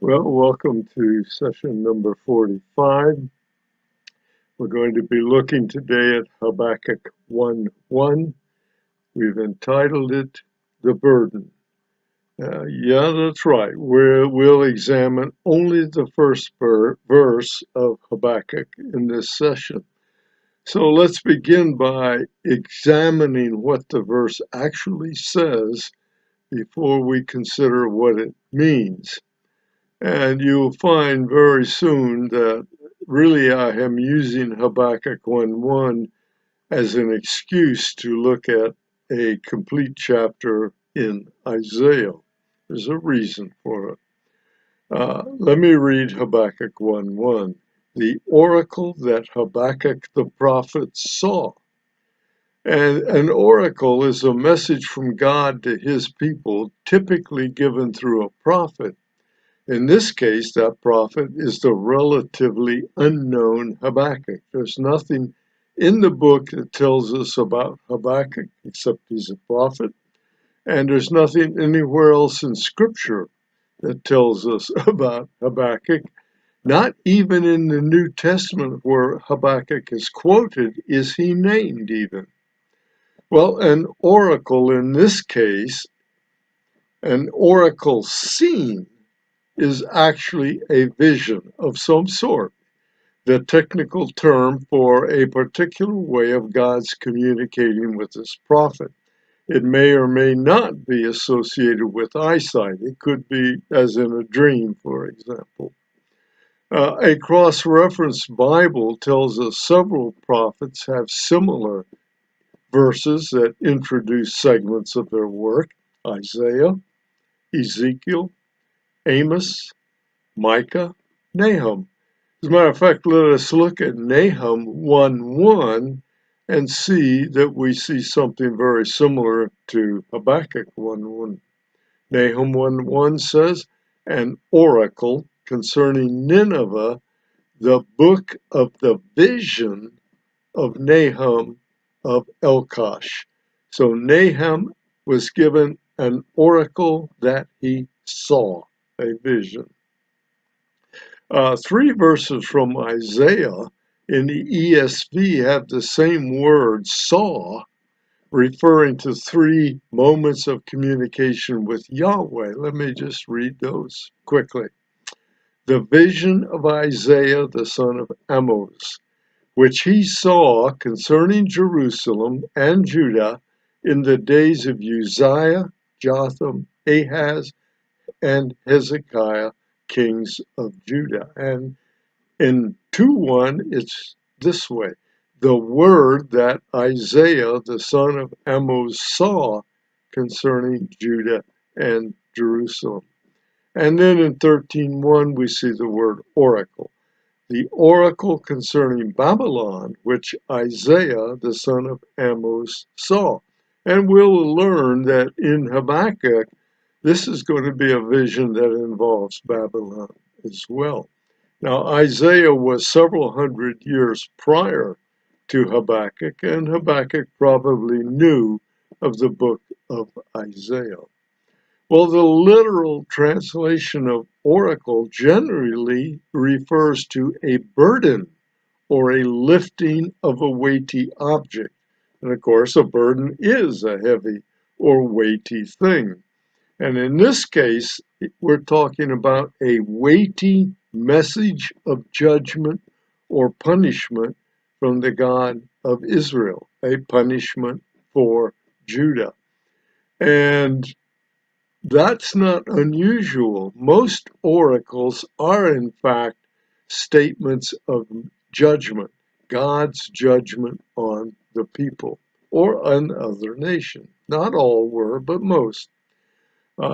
Well, welcome to session number 45. We're going to be looking today at Habakkuk 1:1. We've entitled it The Burden. Yeah, that's right. We'll examine only the first verse of Habakkuk in this session. So let's begin by examining what the verse actually says before we consider what it means. And you'll find very soon that really I am using Habakkuk 1:1 as an excuse to look at a complete chapter in Isaiah. There's a reason for it. Let me read Habakkuk 1:1. The oracle that Habakkuk the prophet saw. And an oracle is a message from God to his people, typically given through a prophet. In this case, that prophet is the relatively unknown Habakkuk. There's nothing in the book that tells us about Habakkuk except he's a prophet, and there's nothing anywhere else in Scripture that tells us about Habakkuk. Not even in the New Testament where Habakkuk is quoted is he named even. Well, an oracle in this case, an oracle seen, is actually a vision of some sort, the technical term for a particular way of God's communicating with his prophet. It may or may not be associated with eyesight. It could be as in a dream, for example. A cross-reference Bible tells us several prophets have similar verses that introduce segments of their work: Isaiah, Ezekiel, Amos, Micah, Nahum. As a matter of fact, let us look at Nahum 1:1 and see that we see something very similar to Habakkuk 1:1. Nahum 1:1 says, an oracle concerning Nineveh, the book of the vision of Nahum of Elkosh. So Nahum was given an oracle that he saw, a vision. Three verses from Isaiah in the ESV have the same word, saw, referring to three moments of communication with Yahweh. Let me just read those quickly. The vision of Isaiah, the son of Amos, which he saw concerning Jerusalem and Judah in the days of Uzziah, Jotham, Ahaz, and Hezekiah, kings of Judah. And in 2:1, it's this way. The word that Isaiah, the son of Amos, saw concerning Judah and Jerusalem. And then in 13:1, we see the word oracle. The oracle concerning Babylon, which Isaiah, the son of Amos, saw. And we'll learn that in Habakkuk, this is going to be a vision that involves Babylon as well. Now, Isaiah was several hundred years prior to Habakkuk, and Habakkuk probably knew of the book of Isaiah. Well, the literal translation of oracle generally refers to a burden or a lifting of a weighty object. And of course, a burden is a heavy or weighty thing. And in this case, we're talking about a weighty message of judgment or punishment from the God of Israel, a punishment for Judah. And that's not unusual. Most oracles are, in fact, statements of judgment, God's judgment on the people or on other nations. Not all were, but most.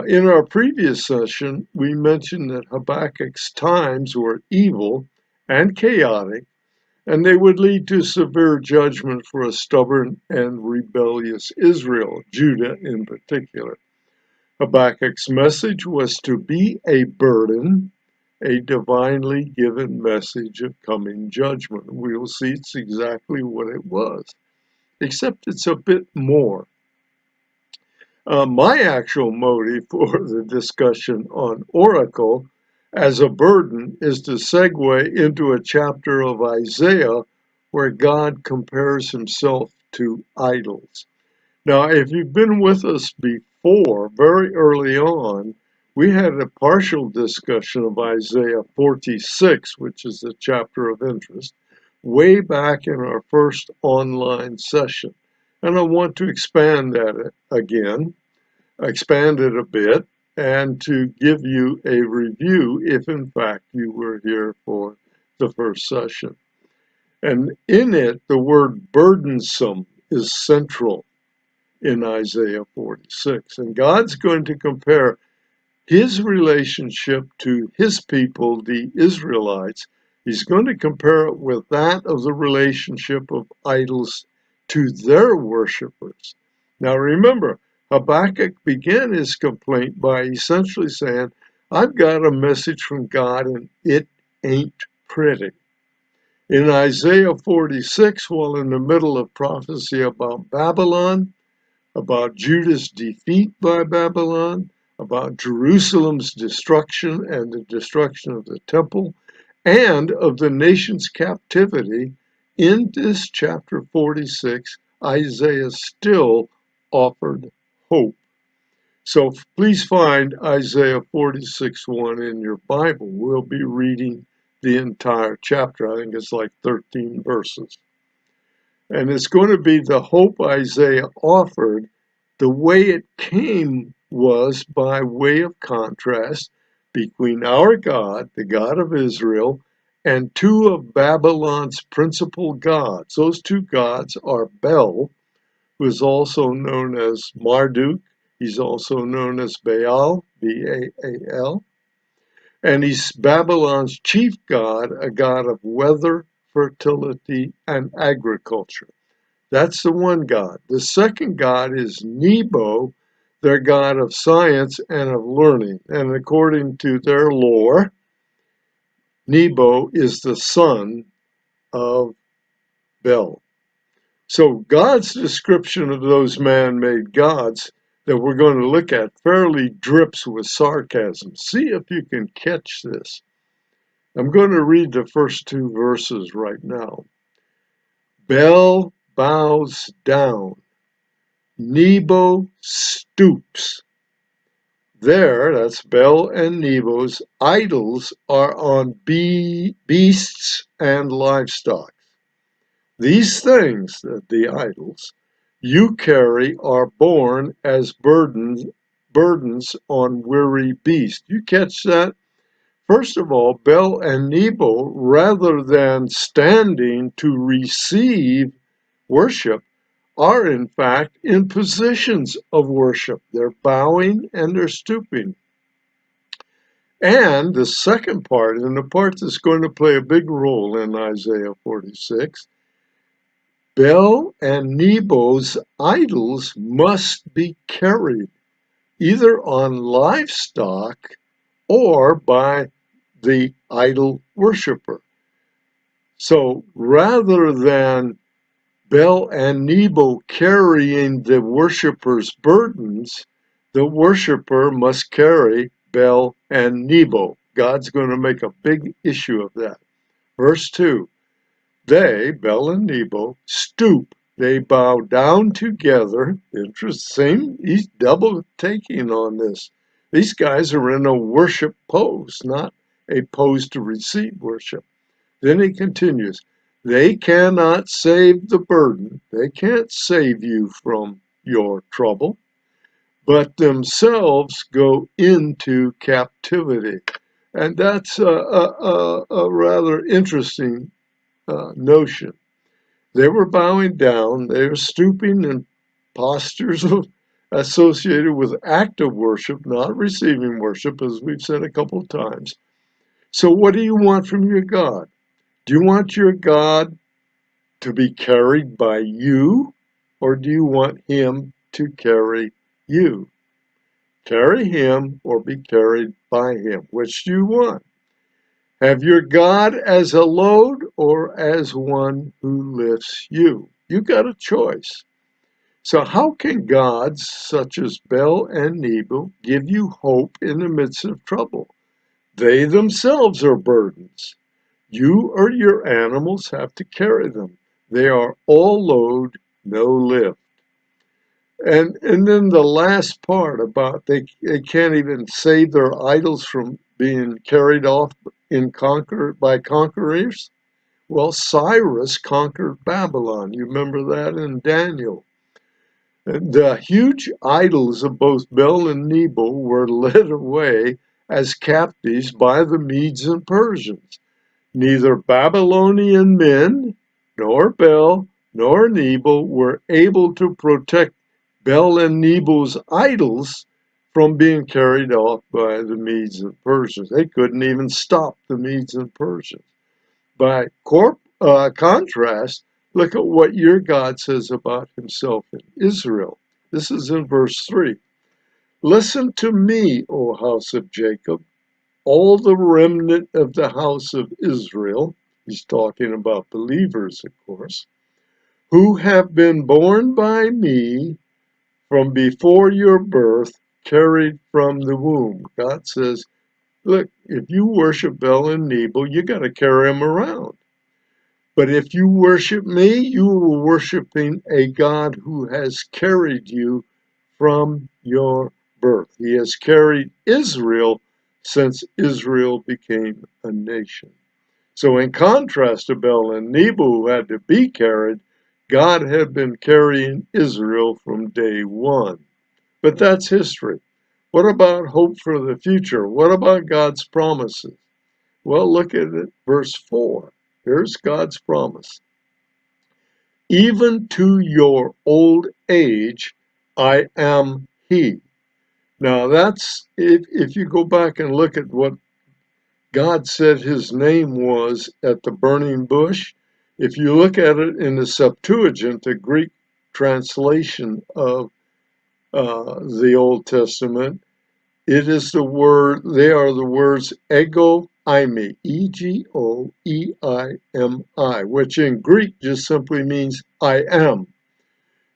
In our previous session, we mentioned that Habakkuk's times were evil and chaotic, and they would lead to severe judgment for a stubborn and rebellious Israel, Judah in particular. Habakkuk's message was to be a burden, a divinely given message of coming judgment. We'll see it's exactly what it was, except it's a bit more. My actual motive for the discussion on oracle as a burden is to segue into a chapter of Isaiah where God compares himself to idols. Now, if you've been with us before, very early on, we had a partial discussion of Isaiah 46, which is the chapter of interest, way back in our first online session. And I want to expand that again, expand it a bit, and to give you a review if in fact you were here for the first session. And in it, the word burdensome is central in Isaiah 46. And God's going to compare his relationship to his people, the Israelites. He's going to compare it with that of the relationship of idols to their worshipers. Now remember, Habakkuk began his complaint by essentially saying, I've got a message from God and it ain't pretty. In Isaiah 46, while in the middle of prophecy about Babylon, about Judah's defeat by Babylon, about Jerusalem's destruction and the destruction of the temple, and of the nation's captivity, in this chapter 46, Isaiah still offered hope. So please find Isaiah 46:1 in your Bible. We'll be reading the entire chapter. I think it's like 13 verses. And it's going to be the hope Isaiah offered. The way it came was by way of contrast between our God, the God of Israel, and two of Babylon's principal gods. Those two gods are Bel, who is also known as Marduk. He's also known as Baal, B-A-A-L. And he's Babylon's chief god, a god of weather, fertility, and agriculture. That's the one god. The second god is Nebo, their god of science and of learning. And according to their lore, Nebo is the son of Bel. So God's description of those man-made gods that we're going to look at fairly drips with sarcasm. See if you can catch this. I'm going to read the first two verses right now. Bel bows down. Nebo stoops. There, that's Bel and Nebo's idols are on beasts and livestock. These things, the idols, you carry are borne as burdens on weary beasts. You catch that? First of all, Bel and Nebo, rather than standing to receive worship, are in fact in positions of worship. They're bowing and they're stooping. And the second part, and the part that's going to play a big role in Isaiah 46, Bel and Nebo's idols must be carried either on livestock or by the idol worshiper. So rather than Bel and Nebo carrying the worshiper's burdens, the worshiper must carry Bel and Nebo. God's going to make a big issue of that. Verse 2, they, Bel and Nebo, stoop. They bow down together. Interesting. He's double taking on this. These guys are in a worship pose, not a pose to receive worship. Then he continues, they cannot save the burden. They can't save you from your trouble, but themselves go into captivity. And that's a rather interesting notion. They were bowing down. They were stooping in postures associated with active worship, not receiving worship, as we've said a couple of times. So what do you want from your God? Do you want your God to be carried by you, or do you want him to carry you? Carry him or be carried by him. Which do you want? Have your God as a load or as one who lifts you? You got a choice. So how can gods such as Bel and Nebo give you hope in the midst of trouble? They themselves are burdens. You or your animals have to carry them. They are all load, no lift. And then the last part about they can't even save their idols from being carried off by conquerors. Well, Cyrus conquered Babylon. You remember that in Daniel. And the huge idols of both Bel and Nebo were led away as captives by the Medes and Persians. Neither Babylonian men, nor Bel, nor Nebo were able to protect Bel and Nebo's idols from being carried off by the Medes and Persians. They couldn't even stop the Medes and Persians. By contrast, look at what your God says about himself in Israel. This is in verse 3. Listen to me, O house of Jacob, all the remnant of the house of Israel. He's talking about believers, of course, who have been born by me from before your birth, carried from the womb. God says, look, if you worship Bel and Nebo, you got to carry them around. But if you worship me, you are worshiping a God who has carried you from your birth. He has carried Israel since Israel became a nation. So in contrast to Bel and Nebo, who had to be carried, God had been carrying Israel from day one. But that's history. What about hope for the future? What about God's promises? Well, look at it, verse 4. Here's God's promise. Even to your old age, I am He. Now that's, if you go back and look at what God said his name was at the burning bush, if you look at it in the Septuagint, the Greek translation of the Old Testament, it is the word, they are the words ego eimi, E-G-O-E-I-M-I, which in Greek just simply means I am.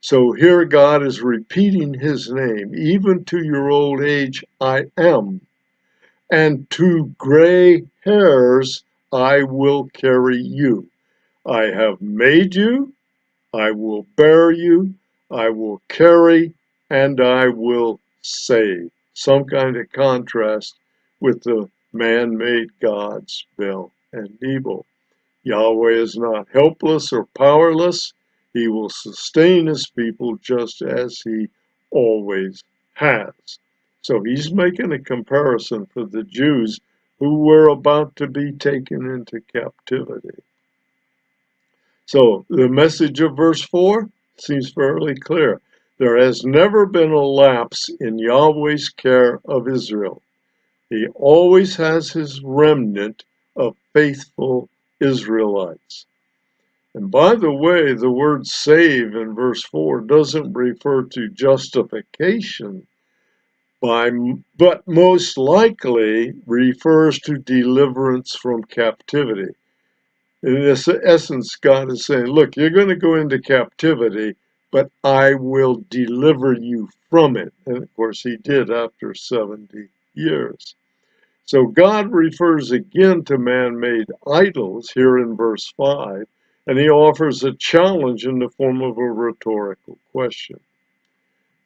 So here God is repeating his name, even to your old age, I am. And to gray hairs, I will carry you. I have made you, I will bear you, I will carry, and I will save. Some kind of contrast with the man-made gods, Bel and Nebo. Yahweh is not helpless or powerless. He will sustain his people just as he always has. So he's making a comparison for the Jews who were about to be taken into captivity. So the message of verse 4 seems fairly clear. There has never been a lapse in Yahweh's care of Israel. He always has his remnant of faithful Israelites. And by the way, the word save in verse 4 doesn't refer to justification, but most likely refers to deliverance from captivity. In essence, God is saying, look, you're going to go into captivity, but I will deliver you from it. And of course, he did after 70 years. So God refers again to man-made idols here in verse 5, and he offers a challenge in the form of a rhetorical question.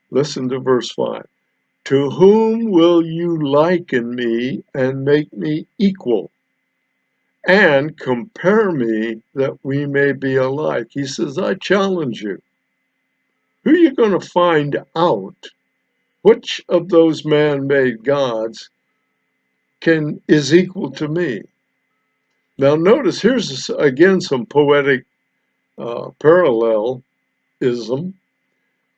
Listen to verse 5. To whom will you liken me and make me equal? And compare me that we may be alike. He says, I challenge you. Who are you going to find out which of those man-made gods is equal to me? Now notice, here's again some poetic parallelism,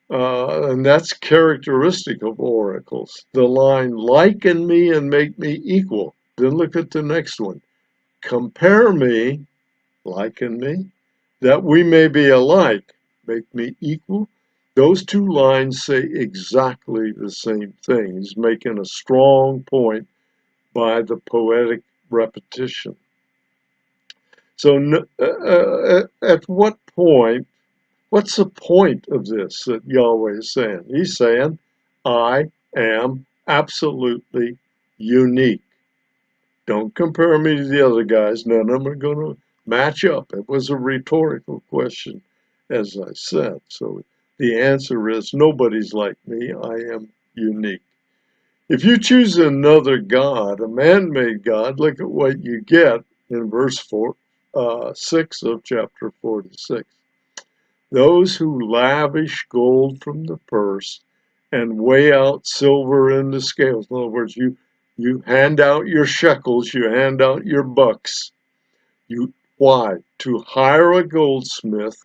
and that's characteristic of oracles. The line, liken me and make me equal. Then look at the next one. Compare me, liken me, that we may be alike, make me equal. Those two lines say exactly the same thing. He's making a strong point by the poetic repetition. So at what point, what's the point of this that Yahweh is saying? He's saying, I am absolutely unique. Don't compare me to the other guys. None of them are going to match up. It was a rhetorical question, as I said. So the answer is nobody's like me. I am unique. If you choose another God, a man-made God, look at what you get in verse 6 of chapter 46. Those who lavish gold from the purse and weigh out silver in the scales. In other words, you hand out your shekels, you hand out your bucks. Why? To hire a goldsmith,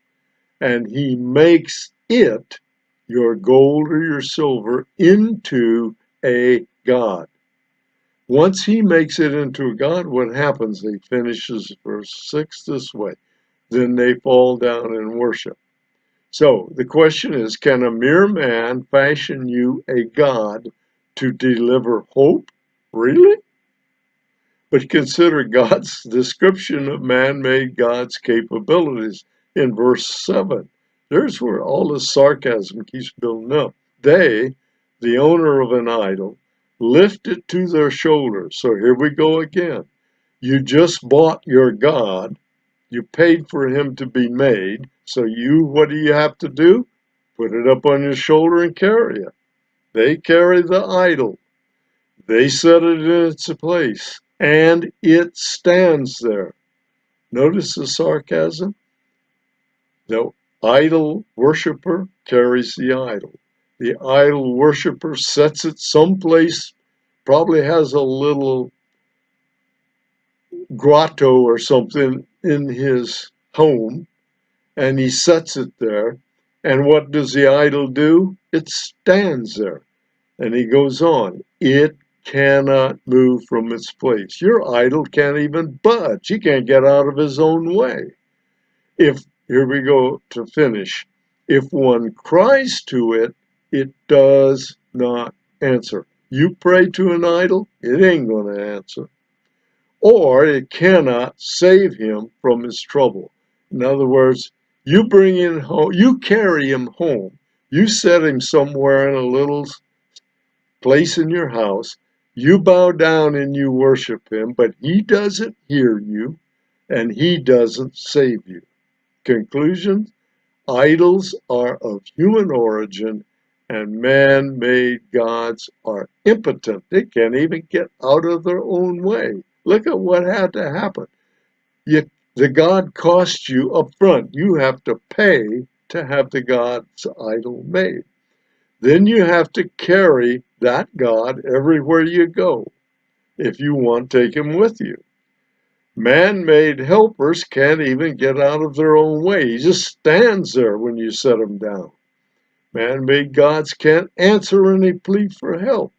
and he makes it, your gold or your silver, into a god. Once he makes it into a god, what happens? He finishes verse 6 this way. Then they fall down and worship. So the question is, can a mere man fashion you a god to deliver hope? Really? But consider God's description of man-made God's capabilities in verse 7. There's where all the sarcasm keeps building up. They, the owner of an idol, lift it to their shoulders. So here we go again. You just bought your God. You paid for him to be made. So what do you have to do? Put it up on your shoulder and carry it. They carry the idol. They set it in its place, and it stands there. Notice the sarcasm? The idol worshiper carries the idol. The idol worshiper sets it someplace, probably has a little grotto or something in his home, and he sets it there. And what does the idol do? It stands there. And he goes on, it cannot move from its place. Your idol can't even budge. He can't get out of his own way. Here we go to finish. If one cries to it, it does not answer. You pray to an idol, it ain't going to answer. Or it cannot save him from his trouble. In other words, you bring him home, you carry him home, you set him somewhere in a little place in your house, you bow down and you worship him, but he doesn't hear you and he doesn't save you. Conclusion, idols are of human origin and man-made gods are impotent. They can't even get out of their own way. Look at what had to happen. The god cost you up front. You have to pay to have the god's idol made. Then you have to carry that God everywhere you go. If you want, take him with you. Man-made helpers can't even get out of their own way. He just stands there when you set him down. Man-made gods can't answer any plea for help.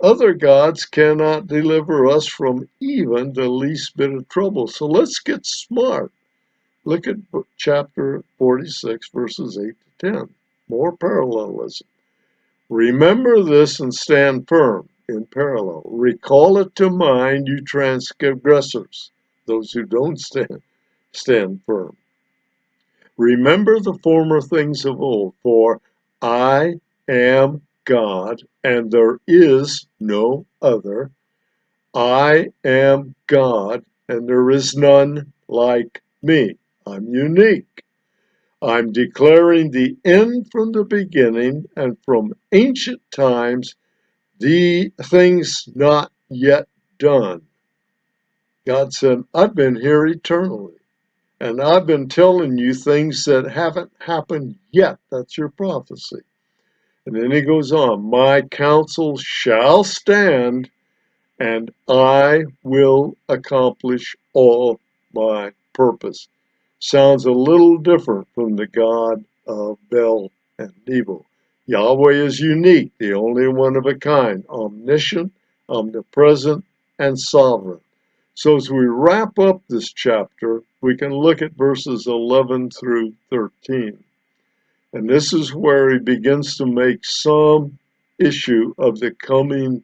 Other gods cannot deliver us from even the least bit of trouble. So let's get smart. Look at chapter 46, verses 8 to 10. More parallelism. Remember this and stand firm in parallel. Recall it to mind, you transgressors, those who don't stand firm. Remember the former things of old, for I am God, and there is no other. I am God, and there is none like me. I'm unique. I'm declaring the end from the beginning, and from ancient times, the things not yet done. God said, I've been here eternally, and I've been telling you things that haven't happened yet. That's your prophecy. And then he goes on, my counsel shall stand, and I will accomplish all my purpose. Sounds a little different from the God of Bel and Nebo. Yahweh is unique, the only one of a kind, omniscient, omnipresent, and sovereign. So as we wrap up this chapter, we can look at verses 11 through 13. And this is where he begins to make some issue of the coming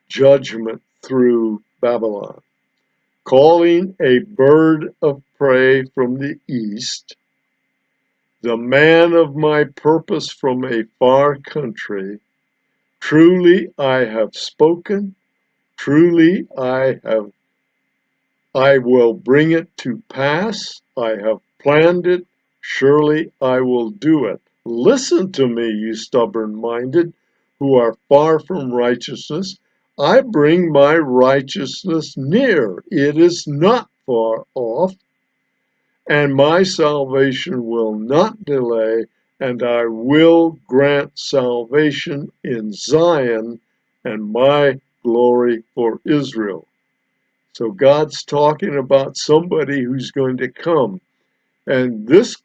judgment through Babylon. Calling a bird of prey from the east, the man of my purpose from a far country, truly I have spoken, Truly I will bring it to pass. I have planned it. Surely I will do it. Listen to me, you stubborn-minded, who are far from righteousness. I bring my righteousness near. It is not far off, and my salvation will not delay, and I will grant salvation in Zion and my glory for Israel. So God's talking about somebody who's going to come. And this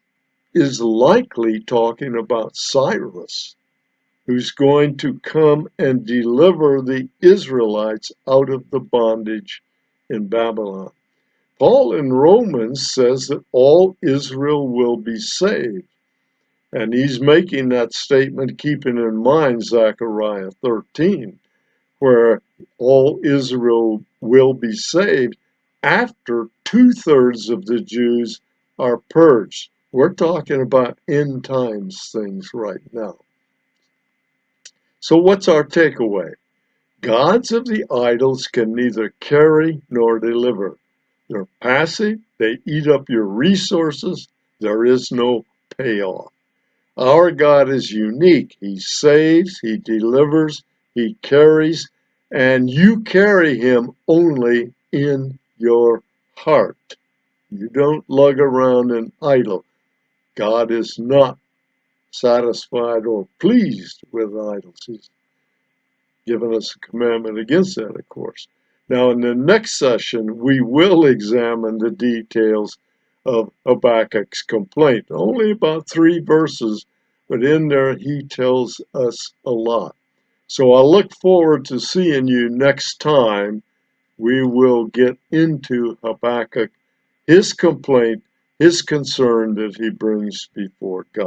is likely talking about Cyrus, who's going to come and deliver the Israelites out of the bondage in Babylon. Paul in Romans says that all Israel will be saved. And he's making that statement keeping in mind Zechariah 13, where all Israel will be saved after 2/3 of the Jews are purged. We're talking about end times things right now. So what's our takeaway? Gods of the idols can neither carry nor deliver. They're passive, they eat up your resources, there is no payoff. Our God is unique. He saves, He delivers, He carries, and you carry Him only in your heart. You don't lug around an idol. God is not satisfied or pleased with idols. He's given us a commandment against that, of course. Now, in the next session, we will examine the details of Habakkuk's complaint. Only about 3 verses, but in there he tells us a lot. So I look forward to seeing you next time. We will get into Habakkuk, his complaint, his concern that he brings before God.